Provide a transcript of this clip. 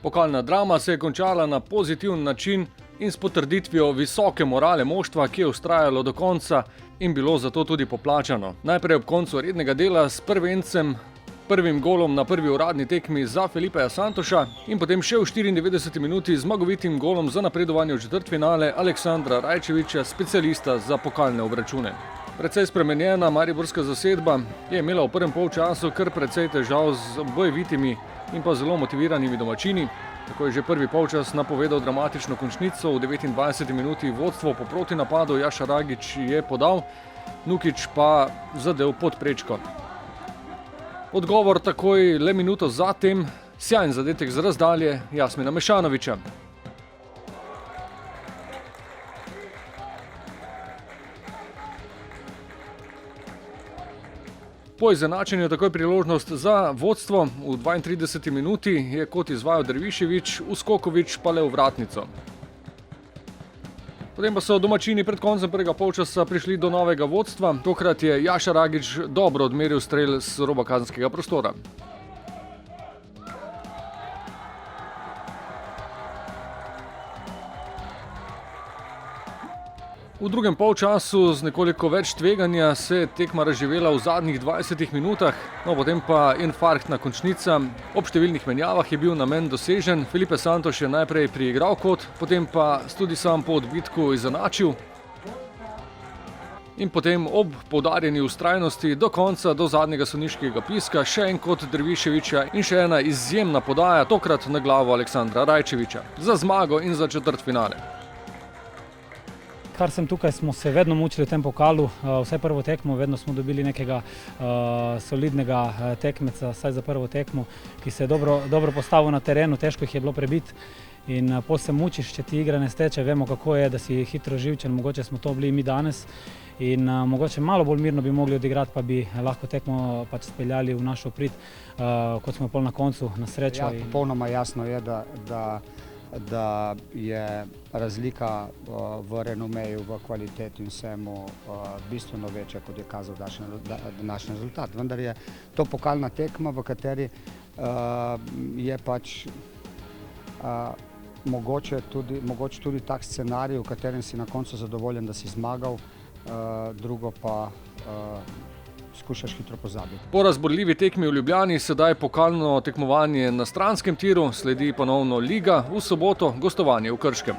Pokalna drama se je končala na pozitiven način in s potrditvijo visoke morale moštva, ki je vztrajalo do konca in bilo zato tudi poplačano. Najprej ob koncu rednega dela s prvencem, prvim golom na prvi uradni tekmi za Felipeja Santoša in potem še v 94 minuti zmagovitim golom za napredovanje v četrtfinale Aleksandra Rajčevića, specialista za pokalne obračune. Precej spremenjena mariborska zasedba je imela v prvem polčasu kar precej težav z bojevitimi in pa zelo motiviranimi domačini. Tako je že prvi polčas napovedal dramatično končnico, v 29 minuti vodstvo po protinapadu Jaša Ragić je podal, Nukić pa zadel pod prečko. Odgovor takoj le minuto zatem, sjajen zadetek z razdalje Jasmina Mešanovića. Po izenačenju takoj priložnost za vodstvo, v 32 minuti je kot izvajal Dervišević, Uskoković pa le v vratnico. Potem pa so domačini pred koncem prvega polčasa prišli do novega vodstva, tokrat je Jaša Ragić dobro odmeril strel z roba kazenskega prostora. V drugem polčasu z nekoliko več tveganja se je tekma razživela v zadnjih 20 minutah, no potem pa infarktna končnica. Ob številnih menjavah je bil namen dosežen, Felipe Santoš je najprej priigral kot, potem pa tudi sam po odbitku izenačil. In potem ob poudarjeni vztrajnosti do konca, do zadnjega sodniškega piska, še en kot Derviševića in še ena izjemna podaja, tokrat na glavo Aleksandra Rajčevića, za zmago in za četrtfinale. Kar sem tukaj, smo se vedno mučili v tem pokalu, vsaj prvo tekmo, vedno smo dobili nekega solidnega tekmeca, vsaj za prvo tekmo, ki se je dobro postavil na terenu, težko jih je bilo prebiti. In pol se mučiš, če ti igra ne steče, vemo kako je, da si hitro živčen, mogoče smo to bili mi danes. In mogoče malo bolj mirno bi mogli odigrati, pa bi lahko tekmo pač speljali v našo prid, kot smo pol na koncu, na srečo. Ja, popolnoma jasno je, da je razlika v renomeju, v kvaliteti in vsemu bistveno večja, kot je kazal današnji rezultat. Vendar je to pokalna tekma, v kateri je pač mogoče tudi tak scenarij, v katerem si na koncu zadovoljen, da si zmagal, drugo pa skušaš hitro pozabiti. Po razburljivi tekmi v Ljubljani sedaj pokalno tekmovanje na stranskem tiru, sledi ponovno liga, v soboto gostovanje v Krškem.